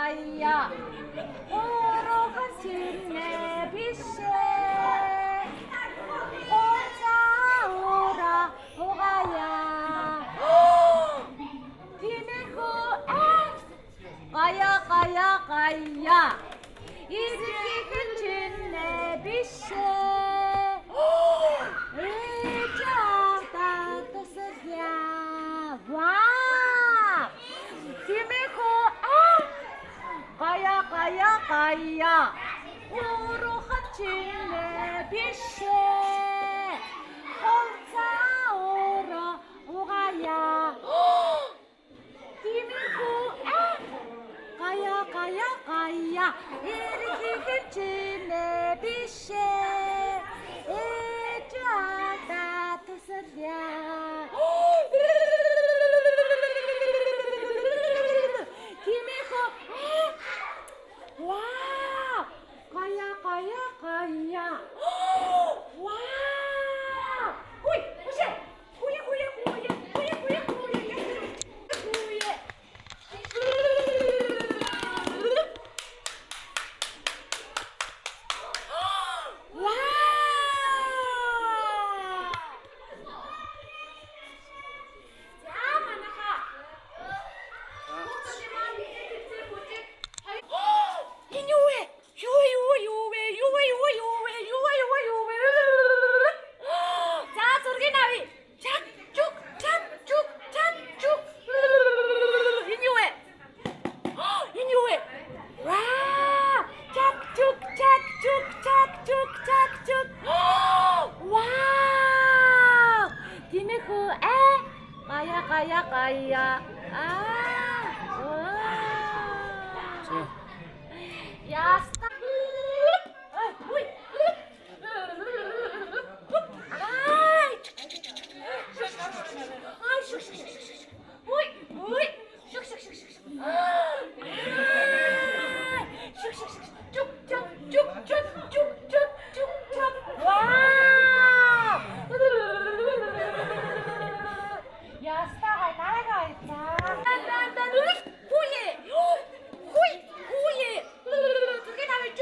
가야 오로가 진내 빛에 혼자 오라 오가야 디메고 가야 이렇게 진내 빛에 의자다 떠서야 와 디메고 가야 오로가 진내 빛에 혼자 오라 오가야 디메고 가야 이렇게 진내 빛에 의자다 떠서야 와, 가야. 와, 호이, 호시, 호예. 와. 자, 만나가. 자, 저렇게 나위. 착쭉. 인유해. 와, 착쭉. 와, 디메코 가야. 야, 스탑. 야, 스타가 따라가 있다. 호예. 두개 다음에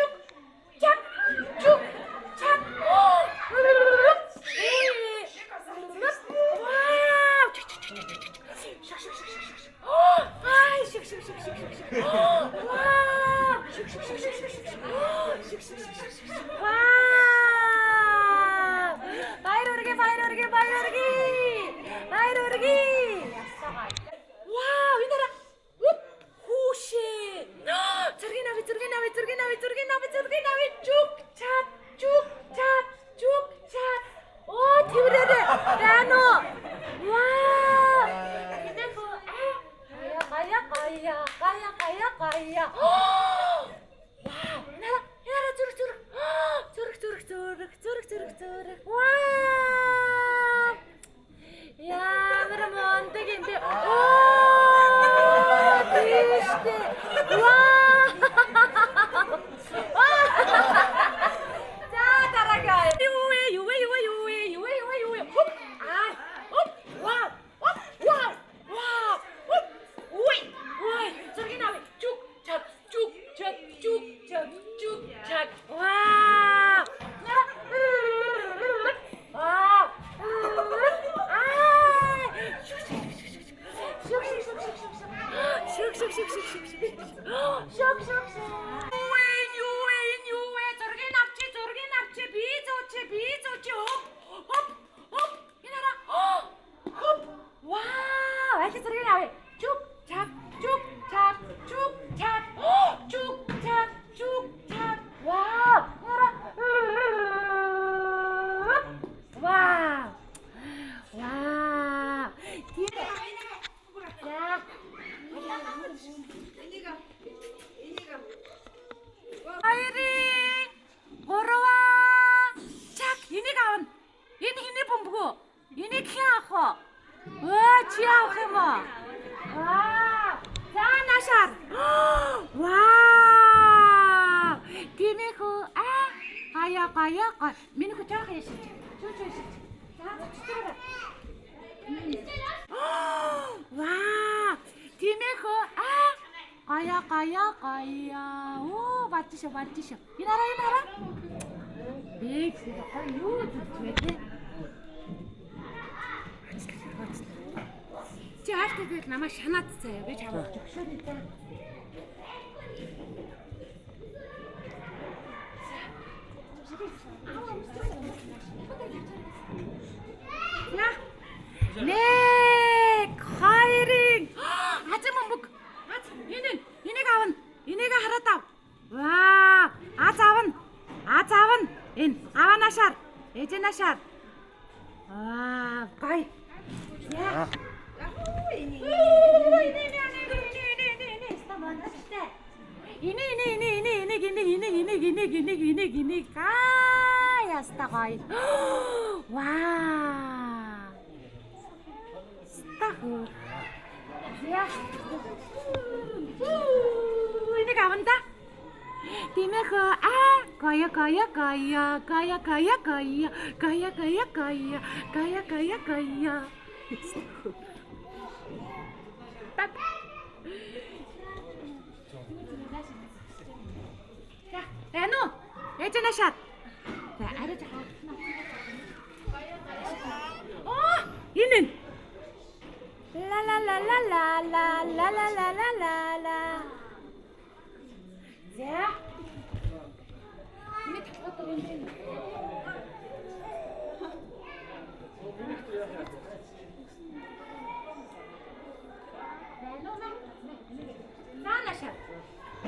바이러르기. 와, 우리나라 호시. 저렇게 나위 쭉착. 오, 티브레드 라노. 와, 근데 가야. 와, 이나라 쭈룩. 와, 야, 그러면 안 되겠는데. 오, 비슷해. 와. 자, 따라가. 유에. 와. 저기 나와. 쭉착. 와. 유에 저렇게 납치 비좋지 홉 이나라 와 이렇게 저렇게 나와 쭉착 와 뒤에 자 아이리 걸어와 착 이니가 이니 봄부고 이니 키하고 와 지하고 와 자나샬 와 디미고 가야 미니고 자해 와 디미고 Гая. Оо, бачишо. Энэ хараа. Бэг юу зүгтвэ те. Чи хаалт тэгэл намайг шанаад цаа. Би чамд зөвшөөрөе та. Я. Нэг хайрын. Азам мөг. Энийг авна. Энийг хараад ав. Ваа, аз авна. Энэ аванашаар. Эжэнашаар. Гай. Я. Энийг. Ястагай. Вау. Стаху. Я. Энийг аванда. Тиймээ гая. Эно, эжэнашаад. Арай жаа. Оо, энэ. Ла. За. Энийг татвар юм.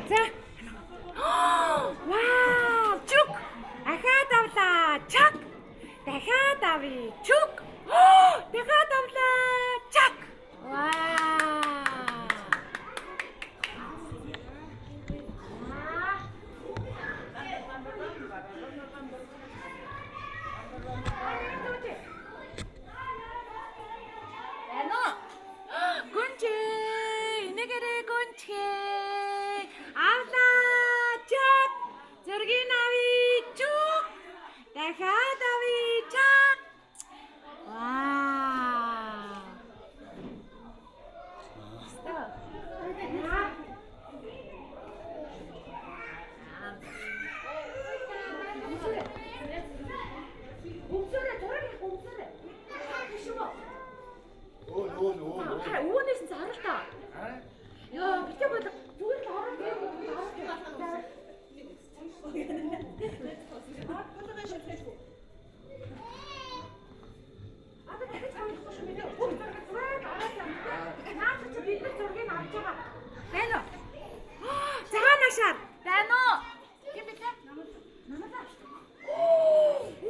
За. Вау, чук. Ахаад авлаа. Чак. Дахиад авъя. Чук. Дахиад авлаа. Чак. Вау. Эно. Гүнчээ. Инэгэрэ гүнчээ. Авлаа. Чак. Зөргийн авъя. Чук. Дахиад авъя. Чак. Вау. Стоп. Өвөнөөс нь харалтаа. Яа, битээ бодлоо. Зүгээр л ороо гээ. Бэно. Заанашаар. Бэно. Ким бэ? Намаа.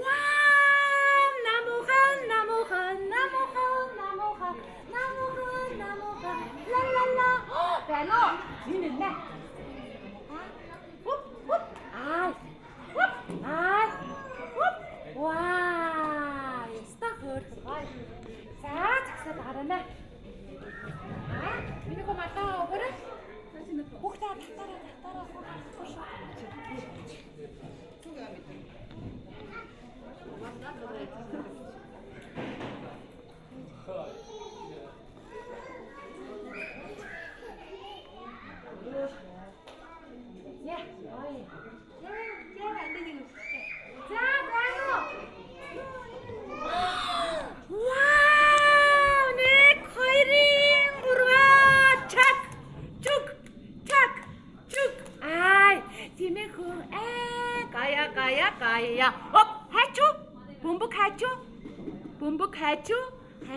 Вау! Намухан. Ла. Бэно. Энэ нэ. Ай. Вау! Стахөр. За, цагсаа гарана. Миний коматаа өгөрөө. Хүүхдээ татараа. Гая. Оп, хайчу. Бумбук хайчу. За,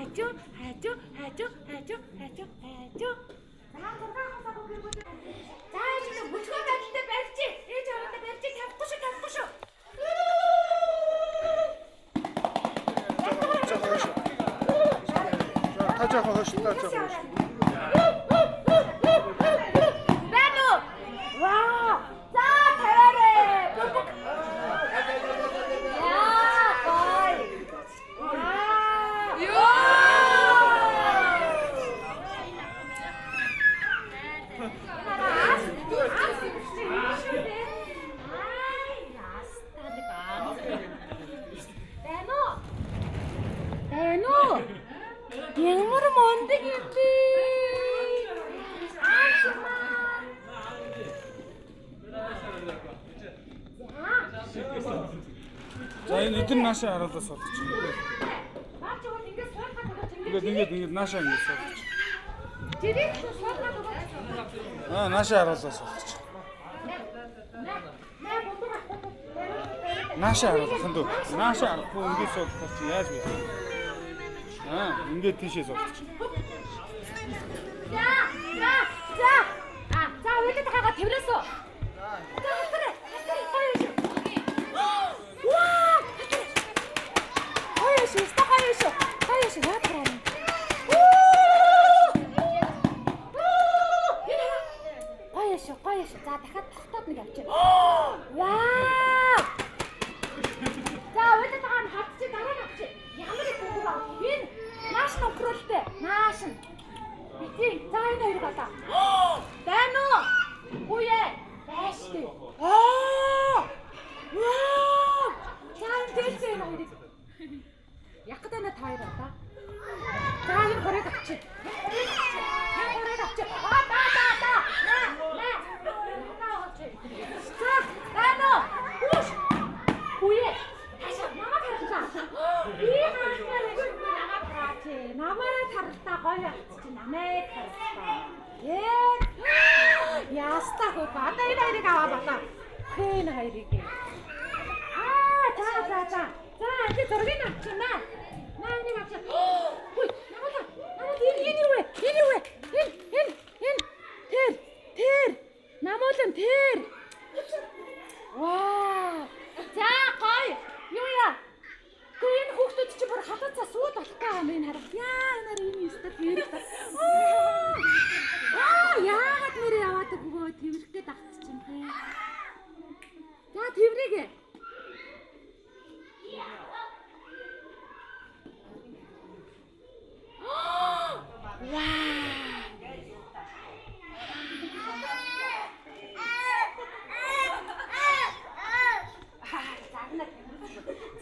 бүчгөө талтай барьчих. Ээж аваатаа барьчих. Тавхгүй шүү. Тажаахаа хойш. Бэно. Вау. За, таваарэ. Ямар мондөг юм бэ? эдгээр наашаа харуулаад суулгач. Баач бол ингэж суулгаад байгаа чинь. Ингээд наашаа ингэж суулгач. Жирийн суулгаад байгаа. Наашаа харуулаад суулгач. Наашаа харуулах нь дөө. Наашаа харахгүй ингэж суулгах чи яаж вэ? Ингээд тийшээ суулгач. За үлээд хагаа тэрнэсөө. Гоёш. За дахиад тогтоод нэг авчи. Вау! За үлээд хагаа хавчи дараа нь авчи. Ямар их бүгд аа. Энэ нааш нөхрөлтэй. Нааш. Битий. За энэ хоёр болоо. Байна уу? Үе. Башгүй. Вау! Чаан дэлсэн хоёрыг. Яг гэдэг нь таяр одоо. За энэ хорыг авчи. Намаараа таралтаа гоё авчих чинь намайг таралтаа. Ястаа хөө одоо энэ хоёрыг аваа болоо. Хэн хоёрыг. За. За зургийг авчихнаа. Нааний авчих. Хүй, намаа. Энэ юу вэ? Тэр. Намуулан тэр. Вау. За гоё. Юу яа? Энэ хүүхдүүд чи бүр хатацаа сууд болохгүй юм энэ харах. Энэ өстө тэрэг. Яагаад нэр яваад өгөө тэрэгтэй дагцчихсан бэ? За тэрэг.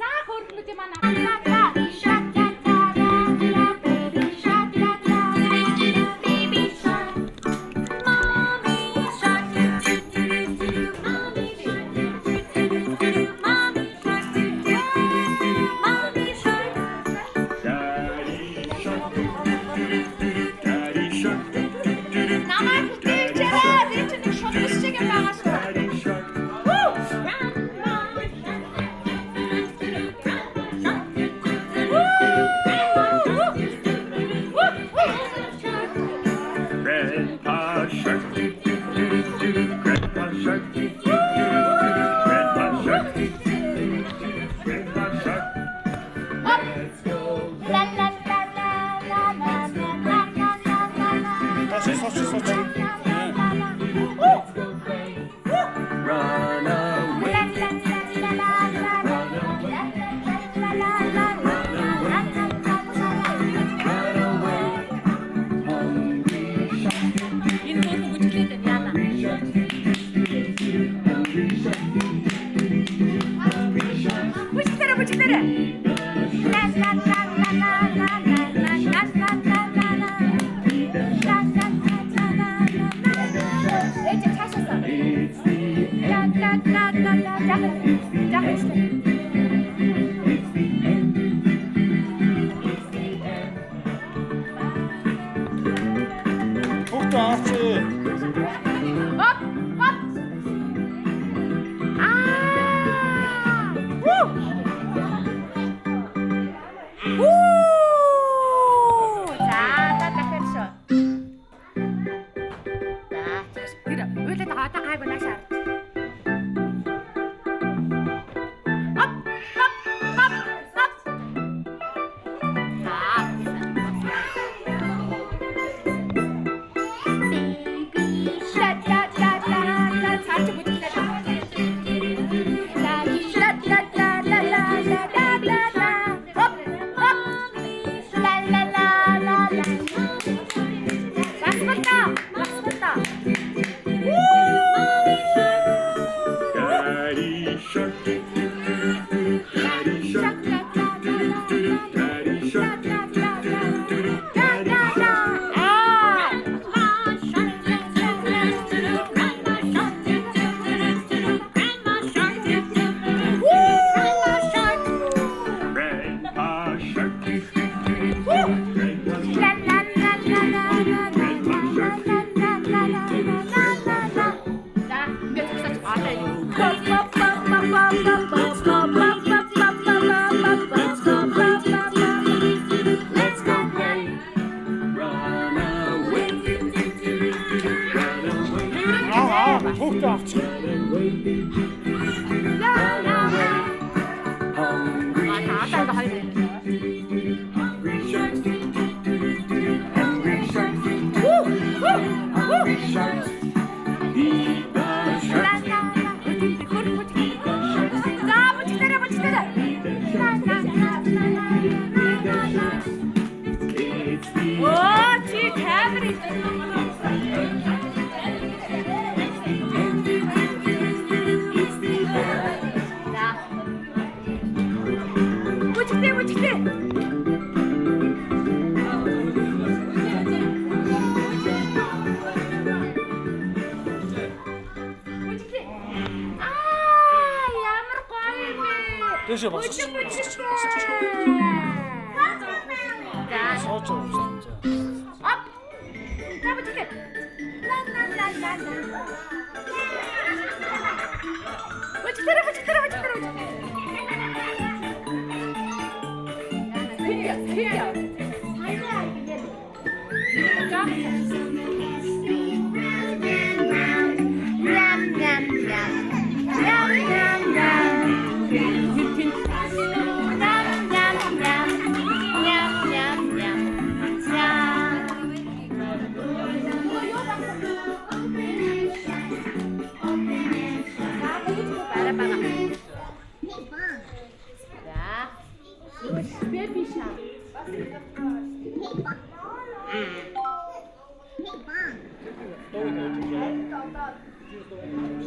За хөргөнүүд маань авлаа. Woo! Хүүхдээ авчих. Наадаа хоёр. Дэше босч. Сууж байгаа. Ап. Табчтэй.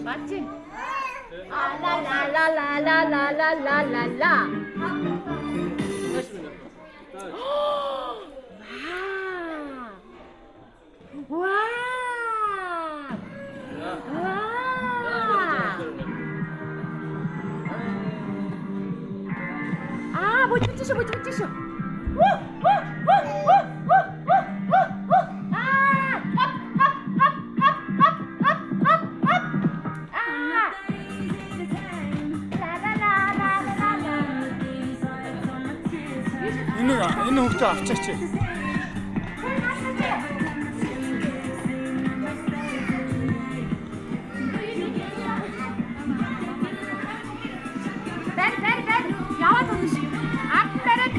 맞지? 라라라라라라라라라. 와. 아, 뭐 찍으셔. Энэ хүүхдээ авчаач. Бэр. Яваад өгнөш. Ат бэрэг.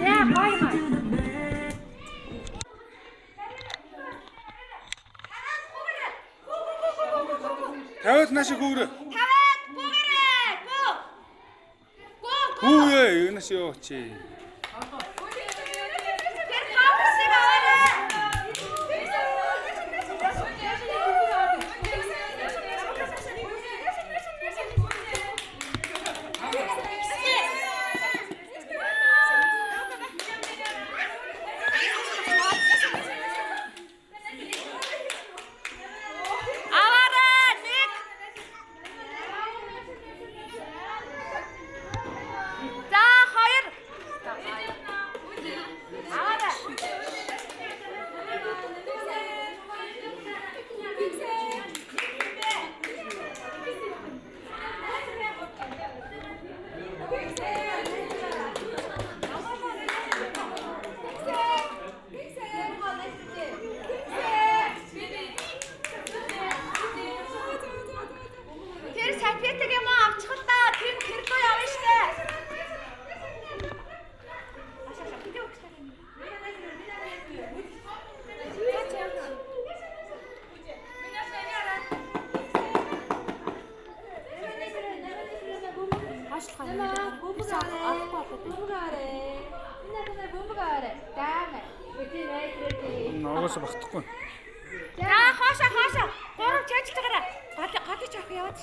Yeah, bye. Тавиад наашиг хөөрэ. Таваад бүгээрээ. Гоо. Хүүе, юунаас юу чи. Тэр хавсыг аваарай. Ногоос багтахгүй. За хаашаа. Гурав чажилтаараа. Гадаж авах яваад ш.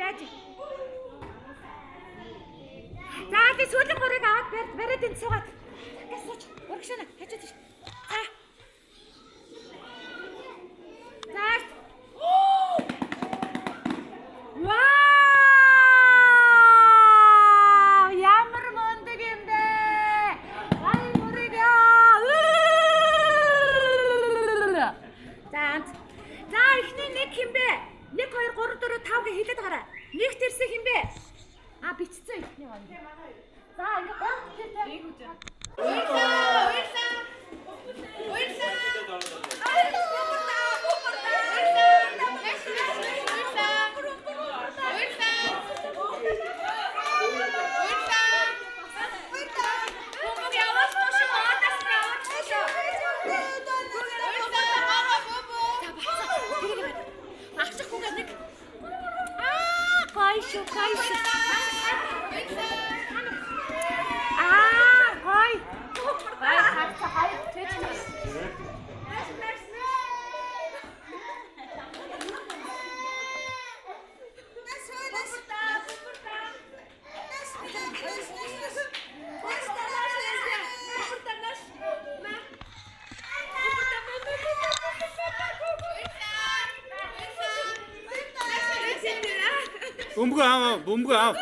Байж. За би сүүлийн гурыг аваад бариад энэ суугаад. Гас сууч. Урагшаана хажууд ш. За. За. Вау! Ямар мундаг юм бэ? Гай мурыг яа. За ихний нэг хин бэ? 1 2 3 4 5 гэ хэлээд гараа. Нэгт ирсэн хин бэ? А бичсэн ихний байна. За ингээ гол хэлээ. Кайш. Хой. Бай хатса хай чэчнэ. Бумбу аа.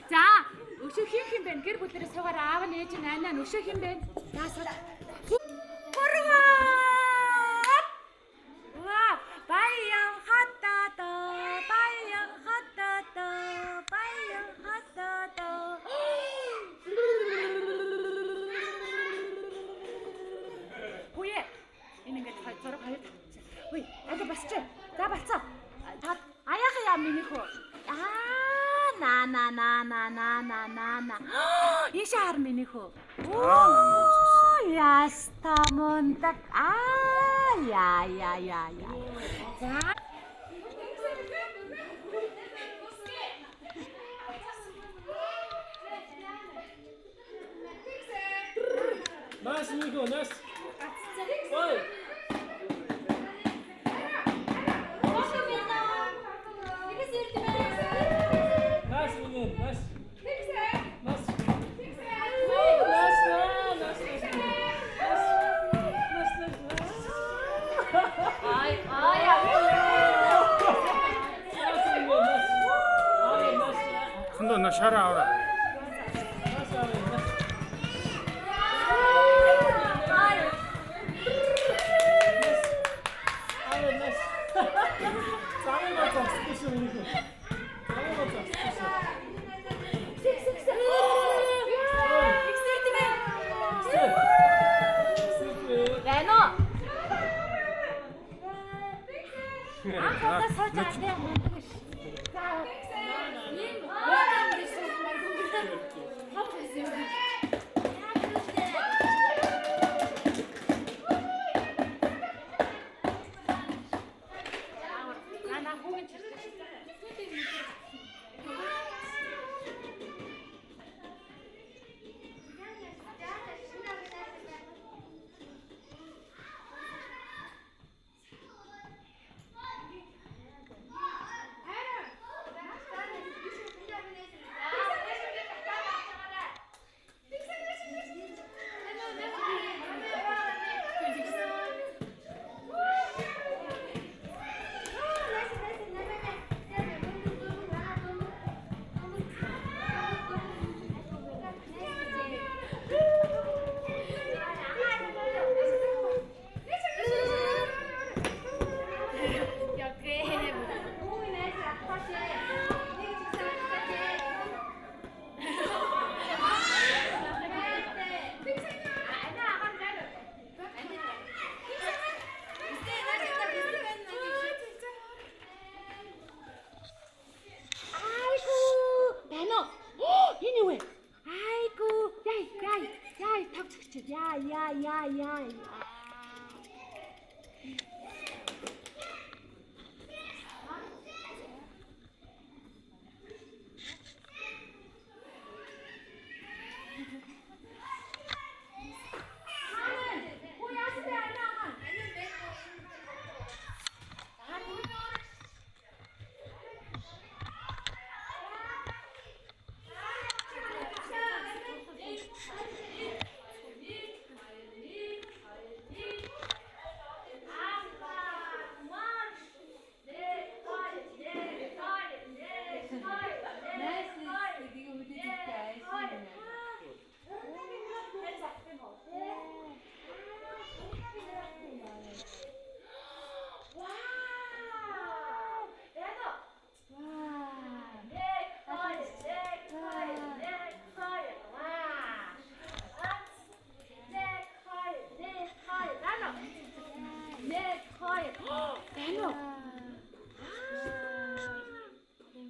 За, өшөө хин бэ? Гэр бүлээрээ суугаар аав нь ээж нь анаа нь өшөө хин бэ? Яасаа. Вау, баян хатата. Хөөе. Энэ ингээд зураг хоёр. Хөөе, одоо басчих. За болцоо. Аяаха яа минийх үү? На. Яша хар минийх үү? Яста мундаг. Яа. За. Нас Нико, нас. Ой. 나 샤라 알아.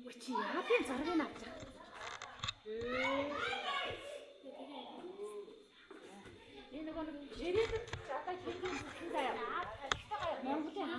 Чи яа тийм зургийг авч байгаа. Энэ нэг ирээдүйд одоо хийх юм заяа. Монголын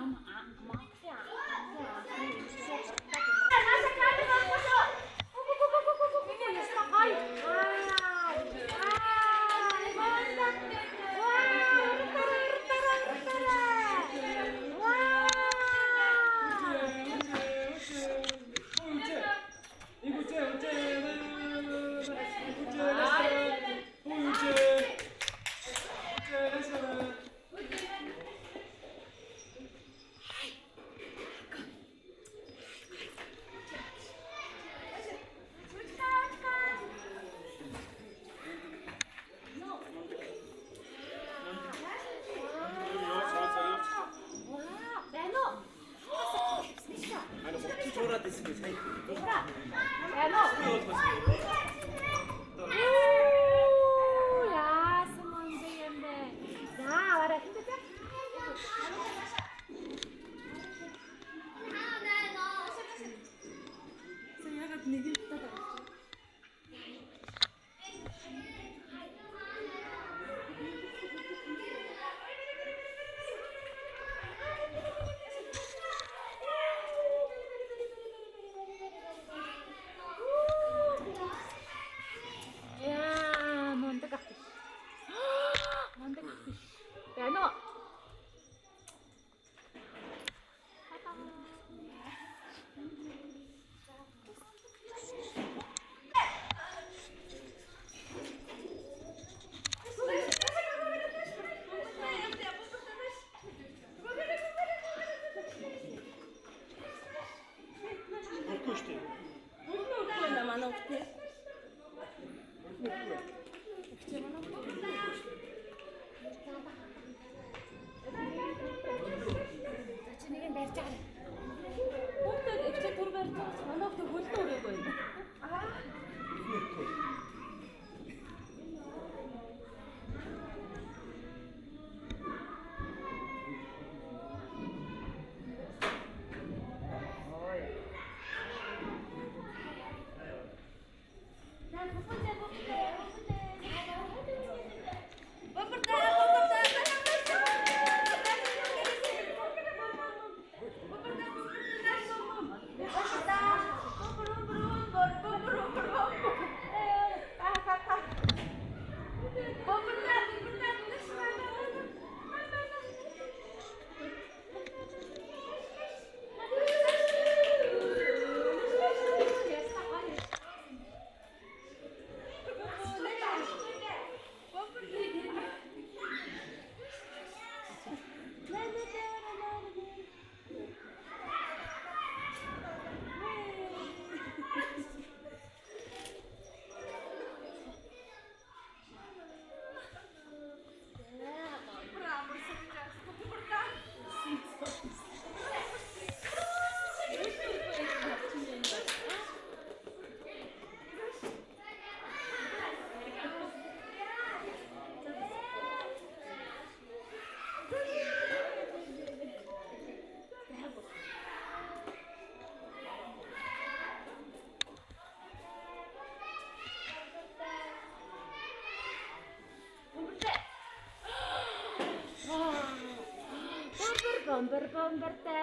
Bomber-bomberтэй.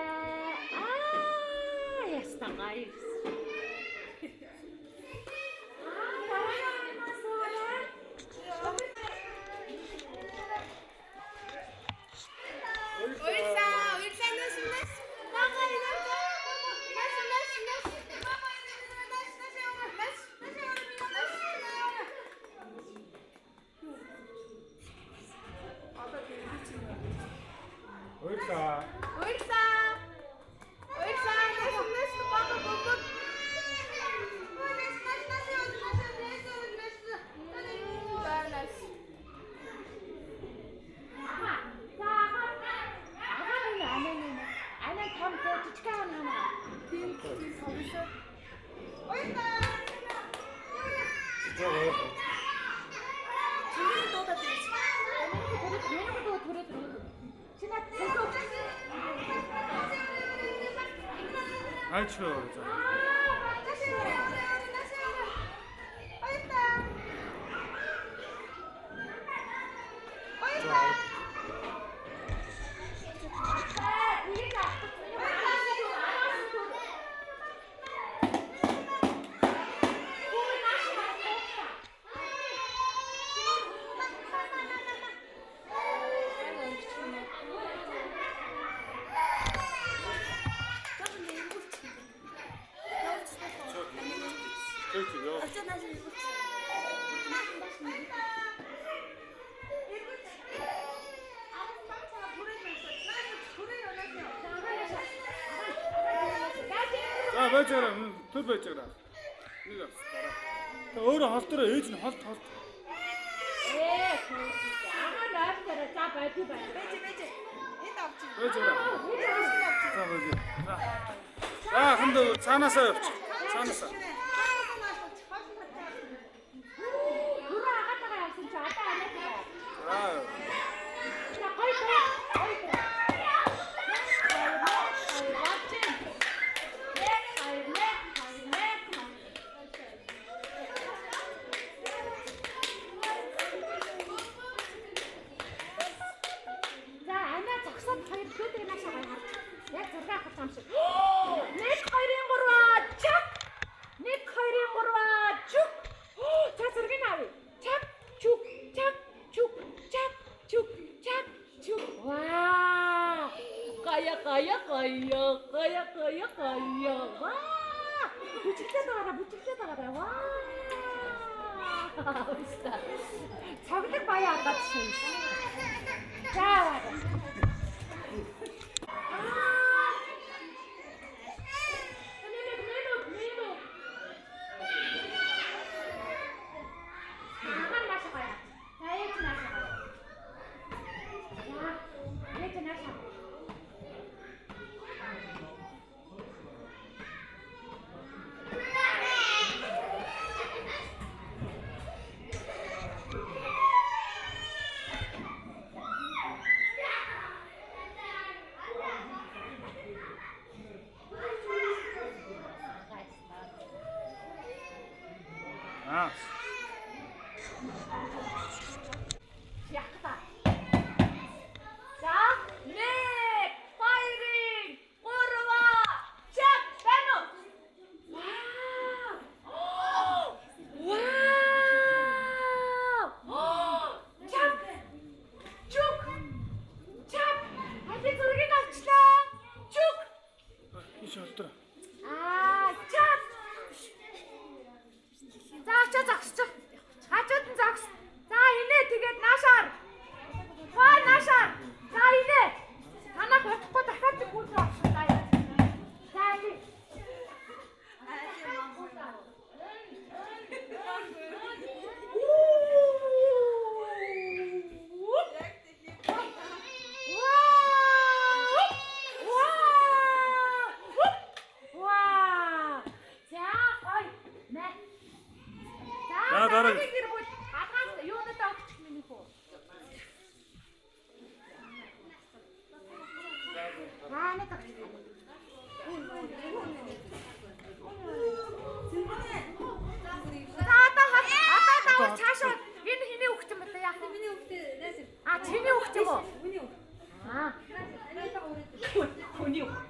Яста гайс. Альчо. ёо. За байж байгаа төр байж байгаа. Нэг авс дараа. Тэ өөрөө холдороо ээж нь холд. Агаа нойртойроо за байд. Байж. Энд авчих. Байж байгаа. За байж. За ханд цаанаасаа явчих. Цаанаасаа. Юураа агаатайгаа явсан чи одоо анаатай. Аа. За гой. Яг зураг авах юм шиг. 1 2 3 чак. 1 2 3 чук. За зургийг авъя. Чак чук чак чук чак чук чак чук. Ваа! Гая. Ваа! Бүжиглээд байгаараа. Ваа! Цогцог баяа аваад шин. За. Аа. Яхта. За, 1 2 3 чак бано. Вау! Чак. Чук. Чак. Хажи зургийг авчлаа. Чук. Иш холдороо. Чак. За очоо зогсч. Хажууд нь зогс. За инээ тэгээд наашаар. Хой наашаар. За инээ. Танах утахгүй дахиад нэг үйл авах таа. За инээ. Вау! За ой. Мэ. За дараа. Хагаас юунад авчих миний хөө. Хаана тагч. Одоо цаашаа энэ хэний хөхт юм бэ яах вэ? Миний хөхт. Чиний хөхт юм уу? Миний хөхт. Хүний хөхт.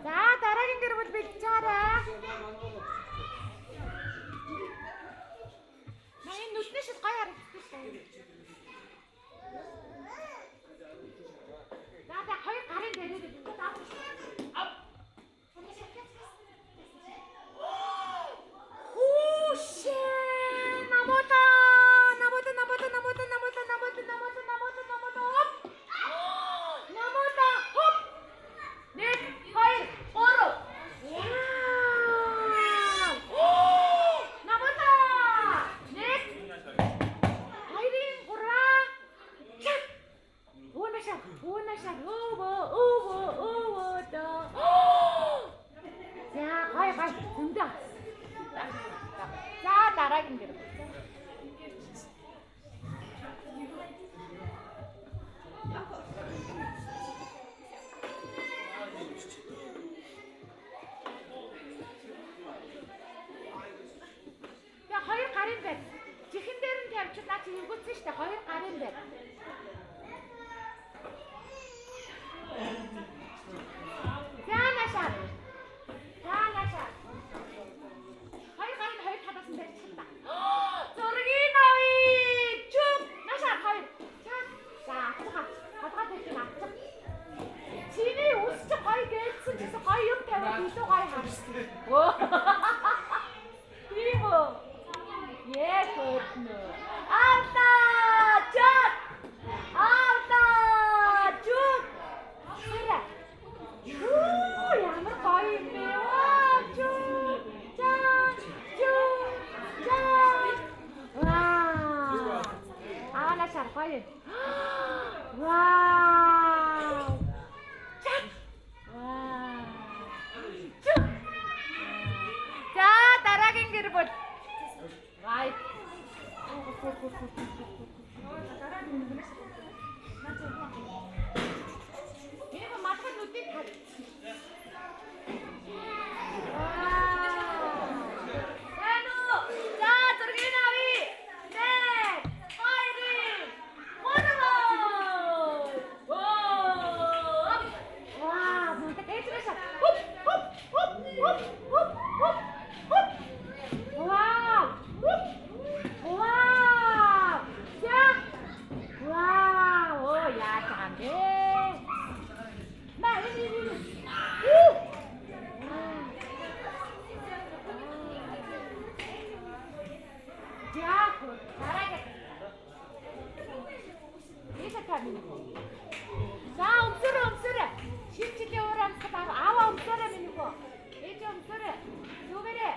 За дараагийн гэр бүл бэлдчихээрэй. Манай нүдний шил гоё харагдчихсан. За та хоёр гарын дээрээ бэлдээ даа. За дараагийн гэр. За хоёр гарын байр. Чихэн дээр нь тавьчих наа чи эвгүүлсэн шүү дээ. Хоёр гарын байр. За наашаа. Хоёр гарын хоёр талаас нь барьчих та. Зургийн авъя. Чүм. Наашаа хоёр. За хатгаа тавьчих авчих. Чиний үс чи гоё гэлсэн гэсэн гоё юм тавиад илүү гоё харагдсан. Тийм үү? Яхотно. Алта! Чат! Алта! Чүм! Сара. Ямар гоё юм бэ? Чүм! Чат! Чүм! Чат! Вау! Аана шар гоё. Вау! Чат! Вау! Чүм! За дараагийн гэр бүл. Right. Энэ матхан нүдийг хад. Яно. За зургийн авъя. Нэг, хоёрын. Вау, мундаг ээжээс. Хуп хуп хуп хуп хуп хуп хуп. Вау! Вау! За! Вау! Оо яаж байгаа юм бэ? Маа энэ. Яг дараагийн. Ийш тавина. За өмсөрөө. Шивчлийн уур амьсгал аваа өмсөрөө минь хөө. Ээж өмсөрөө. Зүгээрээ.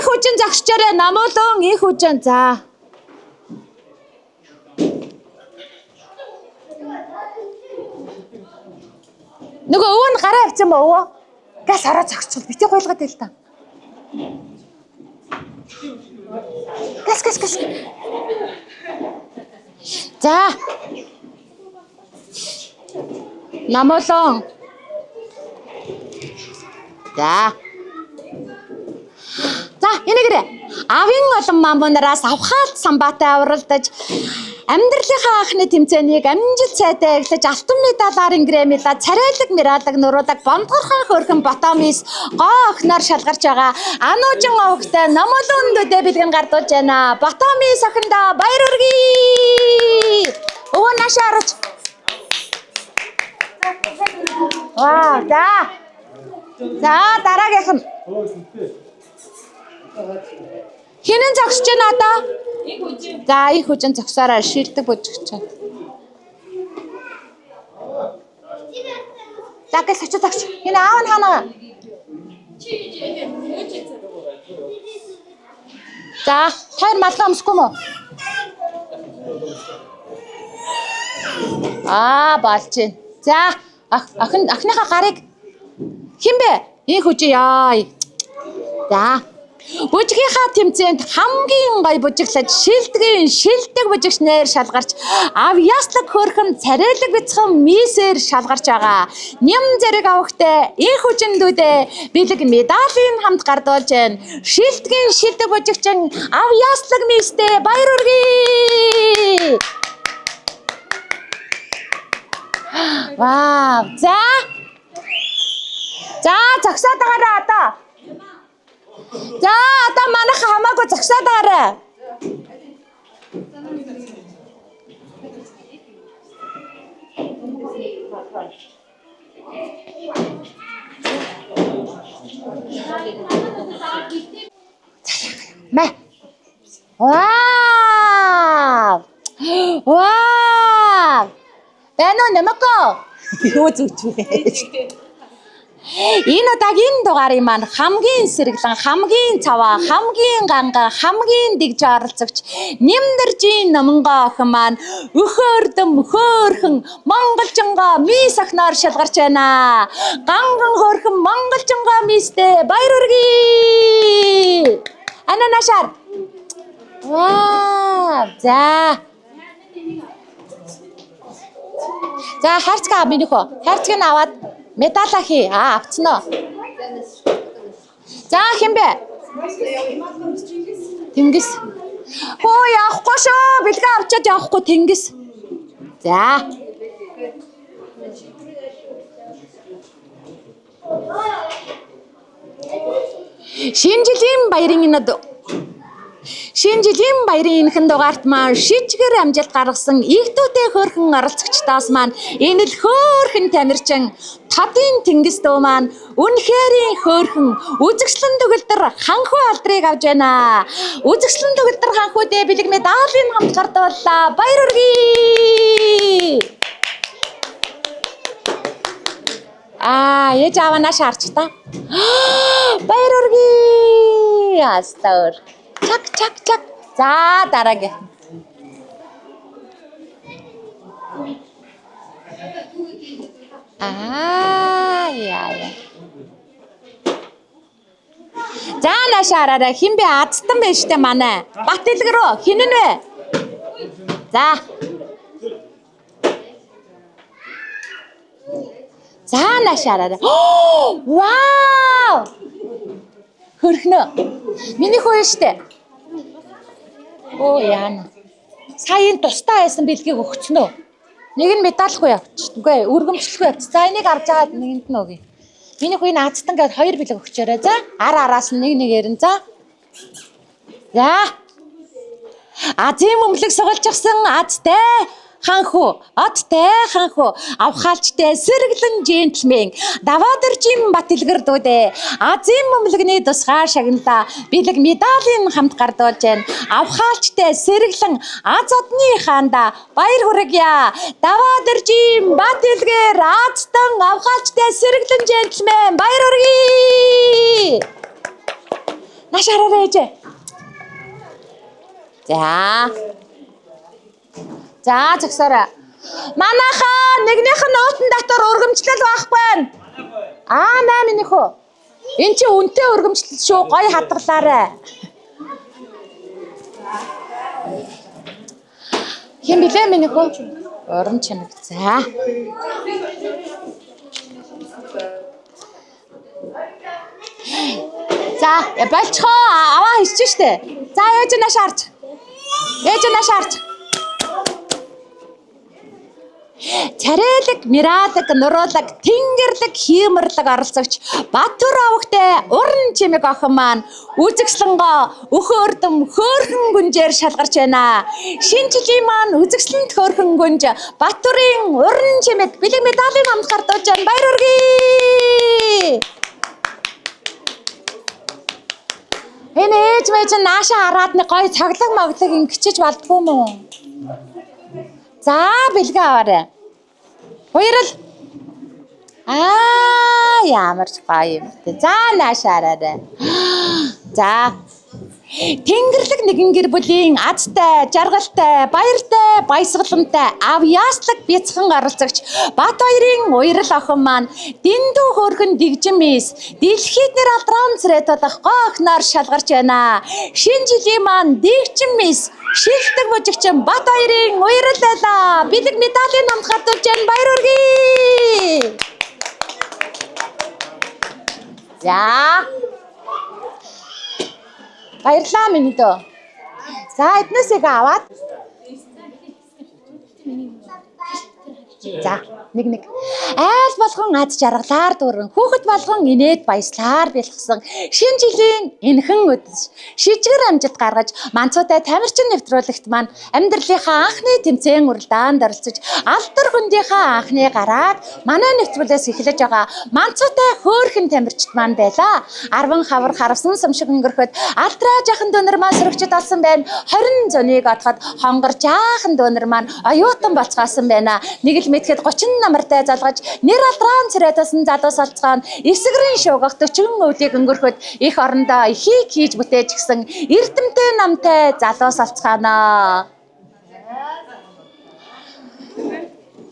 Их хүчин зогсчоорой намуулан их хүчин. За. Нөгөө өвөө нь гараа авсан ба өвөө. Газ хараа зогсчихвол битээ гойлгоод байл та. Газ. За. Намуулан. За. За, энэгээрээ авийн олон мамбунараас авхаалт самбаатай уралдаж амьдралынхаа анхны тэмцээнийг амжилт сайтай эглэж алтан медалаар ингрэмэла царайлаг мэралаг нуруудаг бомдгорхон хөрхөн ботомис гоо охноор шалгарч байгаа ануужин овогтой номолон дөдөө бэлгэн гардуулж байна. Ботомис охиндоо баяр хүргэе. Өвөө наашаа орж. Вау, за. За, дараагийнх нь. Хинэн зогсож байна одоо? За, их хүчин зогсоороо шилдэг бүжигч. За, гэж зогсож. Хинэ аав нь ханаа. За, хоёр малгай өмсөхгүй мө? Болж байна. За, охиныхаа гарыг хэн бэ? Их хүч яа. За. Бүжгийнхаа тэмцээнд хамгийн гой бүжиглаж шилдэг бүжигчнэр шалгарч ав яслаг хөрхөн царайлаг бяцхан мисээр шалгарч байгаа. Нэм зэрэг авахтай их хүчндүүдээ бэлэг медалийн хамт гардуулж байна. Шилдэг бүжигчин ав яслаг мистэй баяр хүргэе. Вау. За, зогсоод байгаарай одоо. За, одоо манайха хамаагүй зогсоод байгаарай. Мэ. Вау! Бэнэ нэмэко. Юу зүгчвэ. Энэ удаагийн дугаарыг маань хамгийн сэргэлэн, хамгийн цаваа, хамгийн ганга, хамгийн дэгж оролцогч Нэмдэржийн Номонгоо охин маань өхөөрдөм хөөрхөн монголчингоо мис охиноор шалгарч байна. Ганган хөөрхөн монголчингоо мистэй баяр хүргэе. Ананашаар. Вау! За, харцгаа минийхөө. Харцгийг аваад медалаа хий. Авцсан уу? За, хэн бэ? Тэнгис. Хөө явахгүй шүү. Бэлгээ авчаад явахгүй Тэнгис. За. Шинэ жилийн баярын энэхэн дугаарт маань шижгэр амжилт гаргасан игдүүтэй хөөрхөн оролцогчдоос маань энэ л хөөрхөн тамирчин Тодын Тэнгис дөө маань үнэхэрийн хөөрхөн үзэгслэн төгөлдөр ханхуу алдрыг авж байна. Үзэгслэн төгөлдөр ханхуудээ бэлэг медалийн хамт гардууллаа. Баяр хүргэе. Ээж аванаа шаарч та. Баяр хүргэе. Астар. Чак. За, дараагийн. Яа. За, нашаараа хин бэ азтан байж штэ манай. Бат илэг рүү хинэн вэ? За. За, нашаараа. Вау! Хөрхнөө. Миний хөө штэ. Яана. Саяын тустай байсан бэлгийг өгцөн үү? Нэг нь медальгүй явчих. Үгүй өргөмжлөхгүй явчих. За, энийг авч байгаа нэгэнд нь өгье. Миний хүү энэ азтан гээд 2 бэлэг өгчөөрэй. За, араас нь нэгээр нь за. За. Азийн өмлөг сугалжчихсан азтай ханху, оттой ханху, авхаалчтай сэргэлэн джентльмен, Даваадэржийн Батилгэр дүүдээ Азийн өмлөгний тусгаар шагналаа бэлэг медалийн хамт гардуулж байна. Авхаалчтай сэргэлэн Аз одны хаанда баяр хүргье. Даваадэржийн Батилгэр Азтан авхаалчтай сэргэлэн джентльмен баяр хүргэе. Нааш хараарай ээж. За зогсоорой. Манайхаа нэгнийх нь уутан дотор өргөмжлөл байхгүй байна. Наа минийх үү. Энд чи үнэтэй өргөмжлөл шүү. Гоё хадгалаарай. Хэм билээ минийх үү? Урам чимэг. За. За, болчихоо. Аваа хийчих штэ. За, ээж нааш харж. Царайлаг, миралаг, нуруулаг, тэнгэрлэг, хиймэрлэг оролцогч Баттүр овогтой уран чимэг охин маань үзэгслэнгоо өхөөрдөм хөөрхөн гүнжээр шалгарч байна. Шинэ жилийн маань үзэгслэнд хөөрхөн гүнж Баттүрийн уран чимэг бэлэг медалийн хамт гардуулж байна. Баяр хүргэе. Энэ ээж мэж нааша хараад нэг гоё цаглаг моглог ингэчиж болдгоо мó. За бэлгээ аваарай. Хоёрол. Ямар ч гоё юм. За нааша хараарай. За. Тэнгэрлэг нэгэн гэр бүлийн азтай, жаргалтай, баяртай, баясгалантай, авьяаслаг бяцхан оролцогч Бат хоёрын уярал охин маань дэндүү хөөрхөн дэгжин мис дэлхийд нэр алдран царай тулах гоохноор шалгарч байна. Шинэ жилийн маань дэгжин мис шилдэг мужигчин Бат хоёрын уярал байлаа. Бэлэг медалийн намд гардуулж байна. Баяр хүргэе. За. Баярлалаа минь дөө. За эднээсээ аваад. За нэг айл болгон ад жаргалаар дүүрэн хүүхэд болгон инээд баяслаар бэлгсэн шинэ жилийн энхэн өдөс шижгэр амжилт гаргаж манцуутай тамирчин нэвтрүүлэгт маань амьдралынхаа анхны тэмцээн уралдаанд оролцож алдар хөндийнхаа анхны гарааг манай нэвтрүүлгээс эхлэж байгаа манцуутай хөөрхөн тамирчид маань байлаа. 10 хавар харавсан сум шиг өнгөрөхөд алдраа жахан дөнөр маань сөрөгчд олсон байна. 20 зуныг отоход хонгор жаахан дөнөр маань оюутан болцгоосон байна. Нэг л мэдхэд 30 намартай залгаж нэр алдран царай тасан залуус олцгоон эсгэрийн шуугах 40 өвлийг өнгөрөхөд их орондоо ихийг хийж бүтээж гисэн эрдэмтэй намтай залуус олцгооноо.